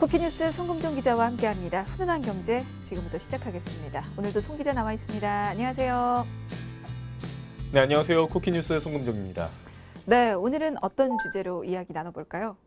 쿠키뉴스 송금종 기자와 함께합니다. 훈훈한 경제 지금부터 시작하겠습니다. 오늘도 송 기자 나와 있습니다. 안녕하세요. 네, 안녕하세요. 쿠키뉴스 송금종입니다. 네, 오늘은 어떤 주제로 이야기 나눠볼까요?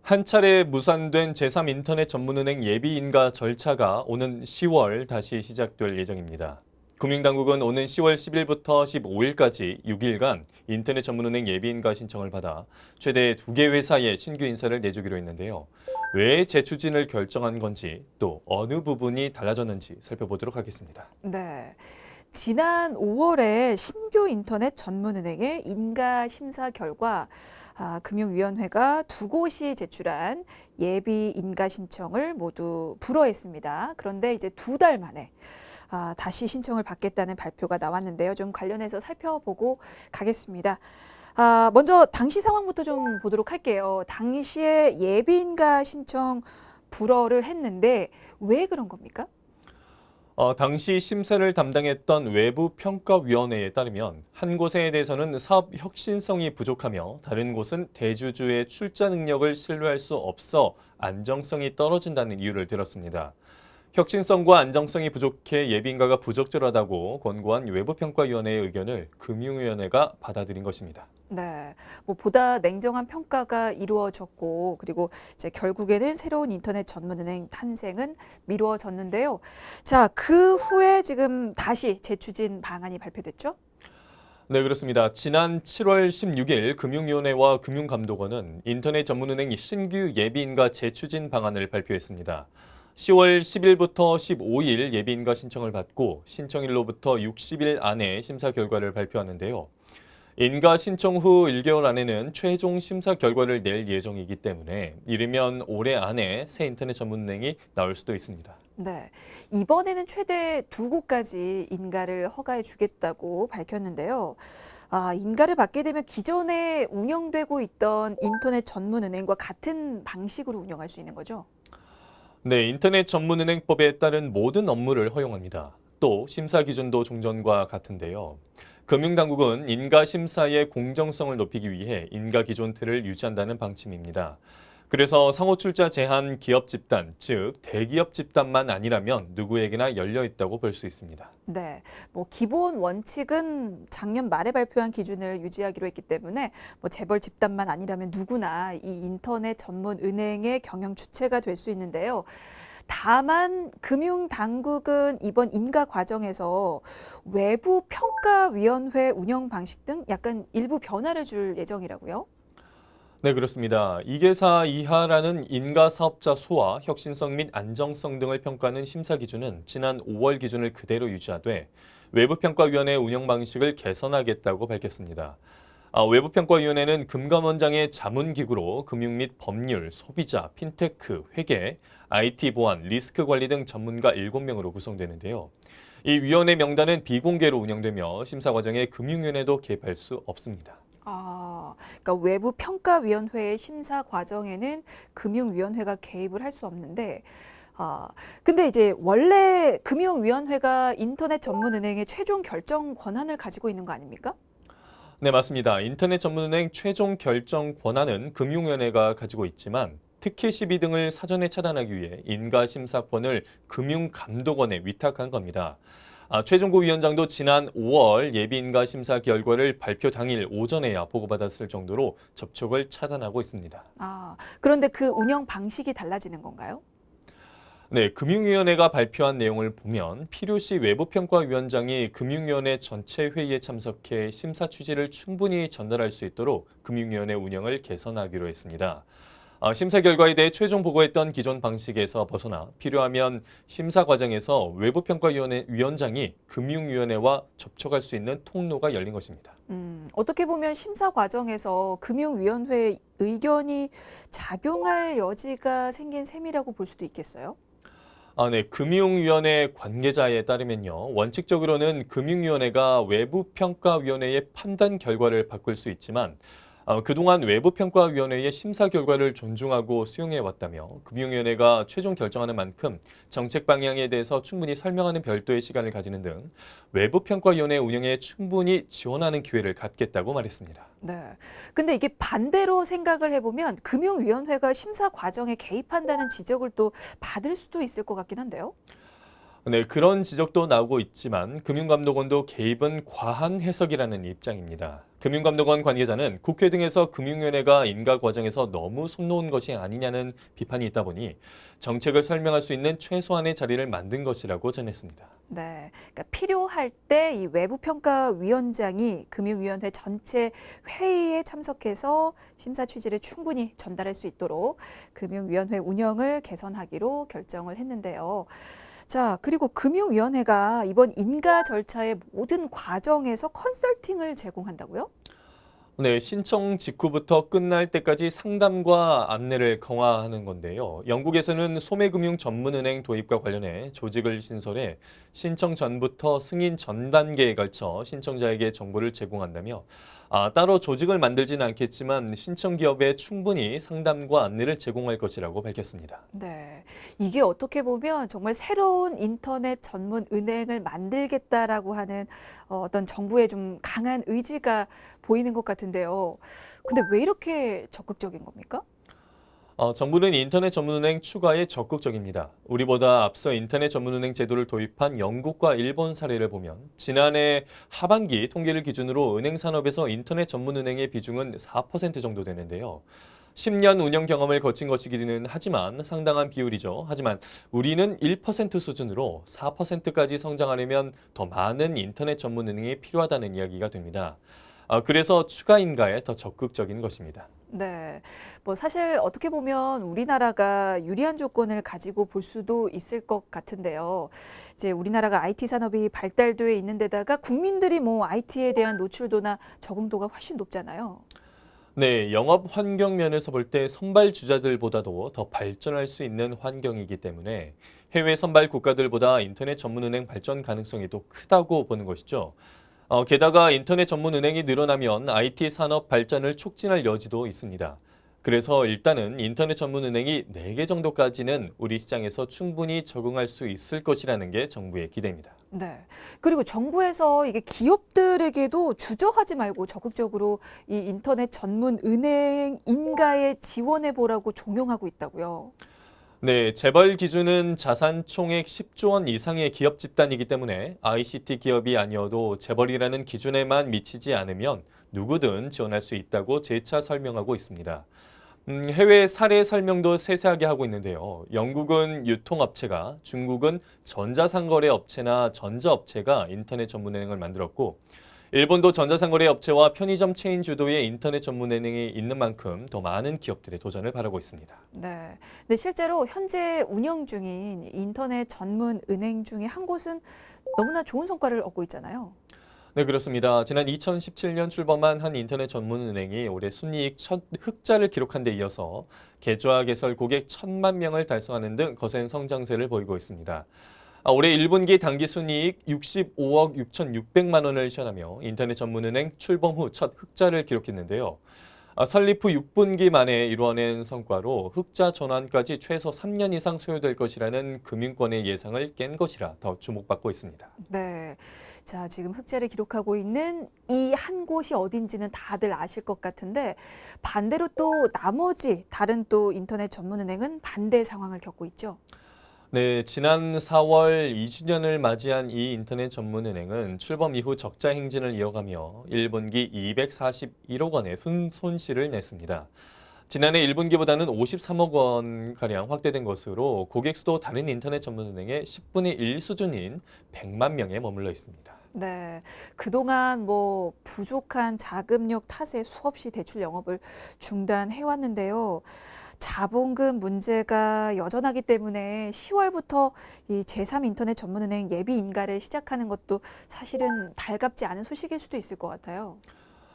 한 차례 무산된 제3인터넷 전문은행 예비인가 절차가 오는 10월 다시 시작될 예정입니다. 금융당국은 오는 10월 10일부터 15일까지 6일간 인터넷 전문은행 예비인가 신청을 받아 최대 2개 회사에 신규 인사를 내주기로 했는데요. 왜 재추진을 결정한 건지 또 어느 부분이 달라졌는지 살펴보도록 하겠습니다. 네. 지난 5월에 신규 인터넷 전문은행의 인가 심사 결과 금융위원회가 두 곳이 제출한 예비 인가 신청을 모두 불허했습니다. 그런데 이제 2달 만에 다시 신청을 받겠다는 발표가 나왔는데요. 좀 관련해서 살펴보고 가겠습니다. 먼저 당시 상황부터 좀 보도록 할게요. 당시에 예비 인가 신청 불허를 했는데 왜 그런 겁니까? 당시 심사를 담당했던 외부평가위원회에 따르면 한 곳에 대해서는 사업 혁신성이 부족하며 다른 곳은 대주주의 출자 능력을 신뢰할 수 없어 안정성이 떨어진다는 이유를 들었습니다. 혁신성과 안정성이 부족해 예비인가가 부적절하다고 권고한 외부평가위원회의 의견을 금융위원회가 받아들인 것입니다. 네, 보다 냉정한 평가가 이루어졌고, 그리고 이제 결국에는 새로운 인터넷 전문은행 탄생은 미루어졌는데요. 자, 그 후에 지금 다시 재추진 방안이 발표됐죠? 네, 그렇습니다. 지난 7월 16일 금융위원회와 금융감독원은 인터넷 전문은행 신규 예비인가 재추진 방안을 발표했습니다. 10월 10일부터 15일 예비인가 신청을 받고 신청일로부터 60일 안에 심사 결과를 발표하는데요. 인가 신청 후 1개월 안에는 최종 심사 결과를 낼 예정이기 때문에 이르면 올해 안에 새 인터넷 전문은행이 나올 수도 있습니다. 네, 이번에는 최대 2곳까지 인가를 허가해 주겠다고 밝혔는데요. 인가를 받게 되면 기존에 운영되고 있던 인터넷 전문은행과 같은 방식으로 운영할 수 있는 거죠? 네, 인터넷 전문은행법에 따른 모든 업무를 허용합니다. 또 심사 기준도 종전과 같은데요. 금융당국은 인가 심사의 공정성을 높이기 위해 인가 기존 틀을 유지한다는 방침입니다. 그래서 상호 출자 제한 기업 집단, 즉 대기업 집단만 아니라면 누구에게나 열려 있다고 볼 수 있습니다. 네, 기본 원칙은 작년 말에 발표한 기준을 유지하기로 했기 때문에 재벌 집단만 아니라면 누구나 이 인터넷 전문 은행의 경영 주체가 될 수 있는데요. 다만 금융당국은 이번 인가 과정에서 외부 평가위원회 운영 방식 등 약간 일부 변화를 줄 예정이라고요? 네, 그렇습니다. 2개사 이하라는 인가 사업자 수와 혁신성 및 안정성 등을 평가하는 심사 기준은 지난 5월 기준을 그대로 유지하되 외부평가위원회 운영 방식을 개선하겠다고 밝혔습니다. 외부평가위원회는 금감원장의 자문기구로 금융 및 법률, 소비자, 핀테크, 회계, IT 보안, 리스크 관리 등 전문가 7명으로 구성되는데요. 이 위원회 명단은 비공개로 운영되며 심사 과정에 금융위원회도 개입할 수 없습니다. 그러니까 외부 평가위원회의 심사 과정에는 금융위원회가 개입을 할 수 없는데, 근데 이제 원래 금융위원회가 인터넷 전문은행의 최종 결정 권한을 가지고 있는 거 아닙니까? 네, 맞습니다. 인터넷 전문은행 최종 결정 권한은 금융위원회가 가지고 있지만 특혜 시비 등을 사전에 차단하기 위해 인가 심사권을 금융감독원에 위탁한 겁니다. 최종구 위원장도 지난 5월 예비인가 심사 결과를 발표 당일 오전에야 보고받았을 정도로 접촉을 차단하고 있습니다. 그런데 그 운영 방식이 달라지는 건가요? 네, 금융위원회가 발표한 내용을 보면 필요시 외부평가위원장이 금융위원회 전체 회의에 참석해 심사 취지를 충분히 전달할 수 있도록 금융위원회 운영을 개선하기로 했습니다. 심사 결과에 대해 최종 보고했던 기존 방식에서 벗어나 필요하면 심사 과정에서 외부평가위원회 위원장이 금융위원회와 접촉할 수 있는 통로가 열린 것입니다. 어떻게 보면 심사 과정에서 금융위원회 의견이 작용할 여지가 생긴 셈이라고 볼 수도 있겠어요? 네, 금융위원회 관계자에 따르면요. 원칙적으로는 금융위원회가 외부평가위원회의 판단 결과를 바꿀 수 있지만 그동안 외부평가위원회의 심사 결과를 존중하고 수용해 왔다며 금융위원회가 최종 결정하는 만큼 정책 방향에 대해서 충분히 설명하는 별도의 시간을 가지는 등 외부평가위원회 운영에 충분히 지원하는 기회를 갖겠다고 말했습니다. 네. 근데 이게 반대로 생각을 해보면 금융위원회가 심사 과정에 개입한다는 지적을 또 받을 수도 있을 것 같긴 한데요. 네, 그런 지적도 나오고 있지만 금융감독원도 개입은 과한 해석이라는 입장입니다. 금융감독원 관계자는 국회 등에서 금융위원회가 인가 과정에서 너무 손 놓은 것이 아니냐는 비판이 있다 보니 정책을 설명할 수 있는 최소한의 자리를 만든 것이라고 전했습니다. 네. 그러니까 필요할 때 이 외부평가위원장이 금융위원회 전체 회의에 참석해서 심사 취지를 충분히 전달할 수 있도록 금융위원회 운영을 개선하기로 결정을 했는데요. 자, 그리고 금융위원회가 이번 인가 절차의 모든 과정에서 컨설팅을 제공한다고요? 네, 신청 직후부터 끝날 때까지 상담과 안내를 강화하는 건데요. 영국에서는 소매금융 전문은행 도입과 관련해 조직을 신설해 신청 전부터 승인 전 단계에 걸쳐 신청자에게 정보를 제공한다며 따로 조직을 만들지는 않겠지만 신청 기업에 충분히 상담과 안내를 제공할 것이라고 밝혔습니다. 네. 이게 어떻게 보면 정말 새로운 인터넷 전문 은행을 만들겠다라고 하는 어떤 정부의 좀 강한 의지가 보이는 것 같은데요. 근데 왜 이렇게 적극적인 겁니까? 정부는 인터넷 전문은행 추가에 적극적입니다. 우리보다 앞서 인터넷 전문은행 제도를 도입한 영국과 일본 사례를 보면 지난해 하반기 통계를 기준으로 은행 산업에서 인터넷 전문은행의 비중은 4% 정도 되는데요. 10년 운영 경험을 거친 것이기는 하지만 상당한 비율이죠. 하지만 우리는 1% 수준으로 4%까지 성장하려면 더 많은 인터넷 전문은행이 필요하다는 이야기가 됩니다. 그래서 추가 인가에 더 적극적인 것입니다. 네. 뭐 사실 어떻게 보면 우리나라가 유리한 조건을 가지고 볼 수도 있을 것 같은데요. 이제 우리나라가 IT 산업이 발달돼 있는 데다가 국민들이 뭐 IT에 대한 노출도나 적응도가 훨씬 높잖아요. 네, 영업 환경 면에서 볼 때 선발 주자들보다도 더 발전할 수 있는 환경이기 때문에 해외 선발 국가들보다 인터넷 전문은행 발전 가능성이 더 크다고 보는 것이죠. 게다가 인터넷 전문은행이 늘어나면 IT 산업 발전을 촉진할 여지도 있습니다. 그래서 일단은 인터넷 전문은행이 4개 정도까지는 우리 시장에서 충분히 적응할 수 있을 것이라는 게 정부의 기대입니다. 네. 그리고 정부에서 이게 기업들에게도 주저하지 말고 적극적으로 이 인터넷 전문 은행 인가에 지원해 보라고 종용하고 있다고요. 네, 재벌 기준은 자산 총액 10조 원 이상의 기업 집단이기 때문에 ICT 기업이 아니어도 재벌이라는 기준에만 미치지 않으면 누구든 지원할 수 있다고 재차 설명하고 있습니다. 해외 사례 설명도 세세하게 하고 있는데요. 영국은 유통업체가, 중국은 전자상거래 업체나 전자업체가 인터넷 전문은행을 만들었고, 일본도 전자상거래 업체와 편의점 체인 주도의 인터넷 전문은행이 있는 만큼 더 많은 기업들의 도전을 바라고 있습니다. 네. 근데 실제로 현재 운영 중인 인터넷 전문 은행 중에 한 곳은 너무나 좋은 성과를 얻고 있잖아요. 네, 그렇습니다. 지난 2017년 출범한 한 인터넷 전문은행이 올해 순이익 첫 흑자를 기록한 데 이어서 계좌 개설 고객 1,000만 명을 달성하는 등 거센 성장세를 보이고 있습니다. 올해 1분기 당기 순이익 65억 6,600만 원을 시현하며 인터넷 전문은행 출범 후 첫 흑자를 기록했는데요. 설립 후 6분기 만에 이루어낸 성과로 흑자 전환까지 최소 3년 이상 소요될 것이라는 금융권의 예상을 깬 것이라 더 주목받고 있습니다. 네. 자, 지금 흑자를 기록하고 있는 이 한 곳이 어딘지는 다들 아실 것 같은데 반대로 또 나머지 다른 또 인터넷 전문은행은 반대 상황을 겪고 있죠. 네, 지난 4월 2주년을 맞이한 이 인터넷 전문은행은 출범 이후 적자 행진을 이어가며 1분기 241억 원의 손실을 냈습니다. 지난해 1분기보다는 53억 원가량 확대된 것으로 고객 수도 다른 인터넷 전문은행의 10분의 1 수준인 100만 명에 머물러 있습니다. 네. 그동안 뭐 부족한 자금력 탓에 수없이 대출 영업을 중단해 왔는데요. 자본금 문제가 여전하기 때문에 10월부터 이 제3 인터넷 전문은행 예비 인가를 시작하는 것도 사실은 달갑지 않은 소식일 수도 있을 것 같아요.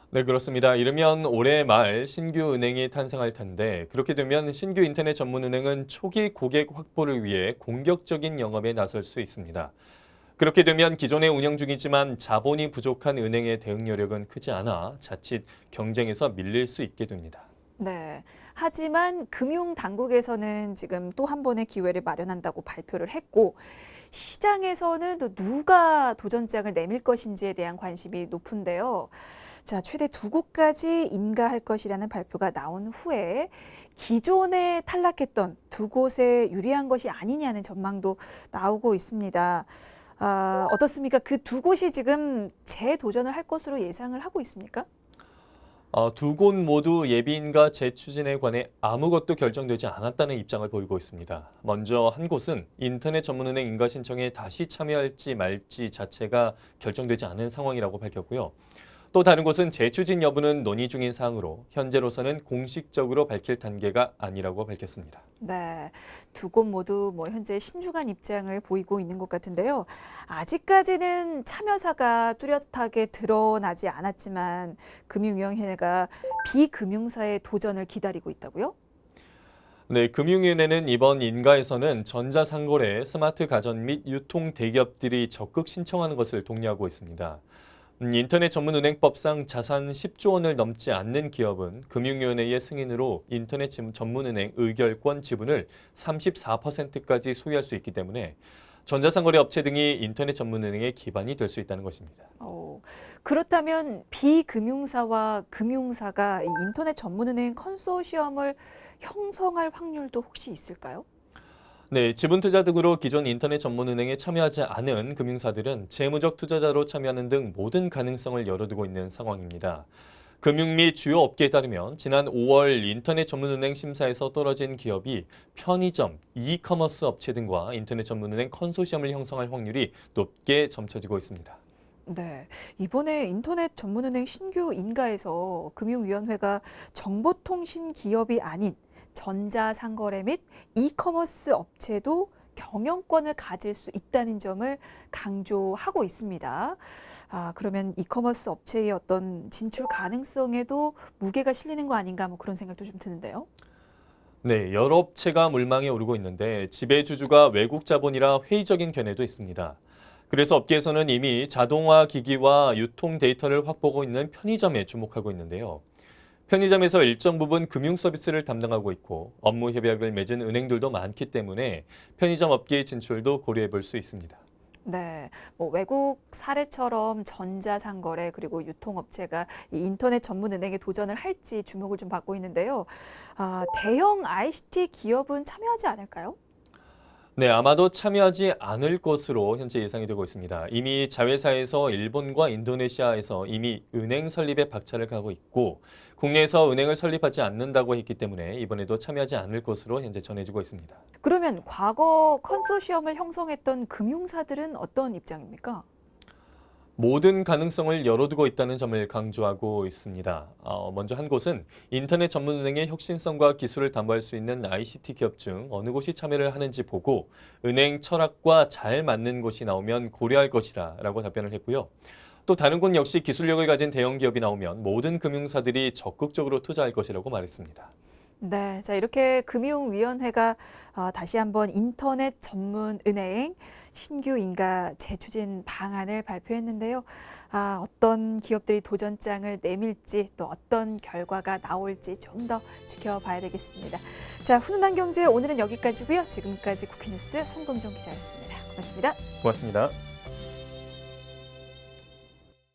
네, 그렇습니다. 이르면 올해 말 신규 은행이 탄생할 텐데 그렇게 되면 신규 인터넷 전문은행은 초기 고객 확보를 위해 공격적인 영업에 나설 수 있습니다. 그렇게 되면 기존에 운영 중이지만 자본이 부족한 은행의 대응 여력은 크지 않아 자칫 경쟁에서 밀릴 수 있게 됩니다. 네. 하지만 금융당국에서는 지금 또 한 번의 기회를 마련한다고 발표를 했고, 시장에서는 또 누가 도전장을 내밀 것인지에 대한 관심이 높은데요. 자, 최대 2곳까지 인가할 것이라는 발표가 나온 후에 기존에 탈락했던 2곳에 유리한 것이 아니냐는 전망도 나오고 있습니다. 어떻습니까? 그 2곳이 지금 재도전을 할 것으로 예상을 하고 있습니까? 두 곳 모두 예비인가 재추진에 관해 아무것도 결정되지 않았다는 입장을 보이고 있습니다. 먼저 한 곳은 인터넷 전문은행 인가 신청에 다시 참여할지 말지 자체가 결정되지 않은 상황이라고 밝혔고요. 또 다른 곳은 재추진 여부는 논의 중인 사항으로 현재로서는 공식적으로 밝힐 단계가 아니라고 밝혔습니다. 네, 2곳 모두 현재 신중한 입장을 보이고 있는 것 같은데요. 아직까지는 참여사가 뚜렷하게 드러나지 않았지만 금융위원회가 비금융사의 도전을 기다리고 있다고요? 네, 금융위원회는 이번 인가에서는 전자상거래, 스마트 가전 및 유통 대기업들이 적극 신청하는 것을 독려하고 있습니다. 인터넷 전문은행법상 자산 10조 원을 넘지 않는 기업은 금융위원회의 승인으로 인터넷 전문은행 의결권 지분을 34%까지 소유할 수 있기 때문에 전자상거래 업체 등이 인터넷 전문은행의 기반이 될 수 있다는 것입니다. 그렇다면 비금융사와 금융사가 이 인터넷 전문은행 컨소시엄을 형성할 확률도 혹시 있을까요? 네, 지분 투자 등으로 기존 인터넷 전문은행에 참여하지 않은 금융사들은 재무적 투자자로 참여하는 등 모든 가능성을 열어두고 있는 상황입니다. 금융 및 주요 업계에 따르면 지난 5월 인터넷 전문은행 심사에서 떨어진 기업이 편의점, 이커머스 업체 등과 인터넷 전문은행 컨소시엄을 형성할 확률이 높게 점쳐지고 있습니다. 네, 이번에 인터넷 전문은행 신규 인가에서 금융위원회가 정보통신 기업이 아닌 전자상거래 및 이커머스 업체도 경영권을 가질 수 있다는 점을 강조하고 있습니다. 그러면 이커머스 업체의 어떤 진출 가능성에도 무게가 실리는 거 아닌가 그런 생각도 좀 드는데요. 네, 여러 업체가 물망에 오르고 있는데 지배주주가 외국 자본이라 회의적인 견해도 있습니다. 그래서 업계에서는 이미 자동화 기기와 유통 데이터를 확보하고 있는 편의점에 주목하고 있는데요. 편의점에서 일정 부분 금융 서비스를 담당하고 있고 업무 협약을 맺은 은행들도 많기 때문에 편의점 업계의 진출도 고려해 볼 수 있습니다. 네, 외국 사례처럼 전자상거래 그리고 유통업체가 이 인터넷 전문은행에 도전을 할지 주목을 좀 받고 있는데요. 대형 ICT 기업은 참여하지 않을까요? 네, 아마도 참여하지 않을 것으로 현재 예상이 되고 있습니다. 이미 자회사에서 일본과 인도네시아에서 이미 은행 설립에 박차를 가고 있고 국내에서 은행을 설립하지 않는다고 했기 때문에 이번에도 참여하지 않을 것으로 현재 전해지고 있습니다. 그러면 과거 컨소시엄을 형성했던 금융사들은 어떤 입장입니까? 모든 가능성을 열어두고 있다는 점을 강조하고 있습니다. 먼저 한 곳은 인터넷 전문은행의 혁신성과 기술을 담보할 수 있는 ICT 기업 중 어느 곳이 참여를 하는지 보고 은행 철학과 잘 맞는 곳이 나오면 고려할 것이라고 답변을 했고요. 또 다른 곳 역시 기술력을 가진 대형 기업이 나오면 모든 금융사들이 적극적으로 투자할 것이라고 말했습니다. 네, 자 이렇게 금융위원회가 다시 한번 인터넷 전문 은행 신규 인가 재추진 방안을 발표했는데요. 어떤 기업들이 도전장을 내밀지 또 어떤 결과가 나올지 좀 더 지켜봐야 되겠습니다. 자, 훈훈한 경제 오늘은 여기까지고요. 지금까지 쿠키뉴스 손금종 기자였습니다. 고맙습니다. 고맙습니다.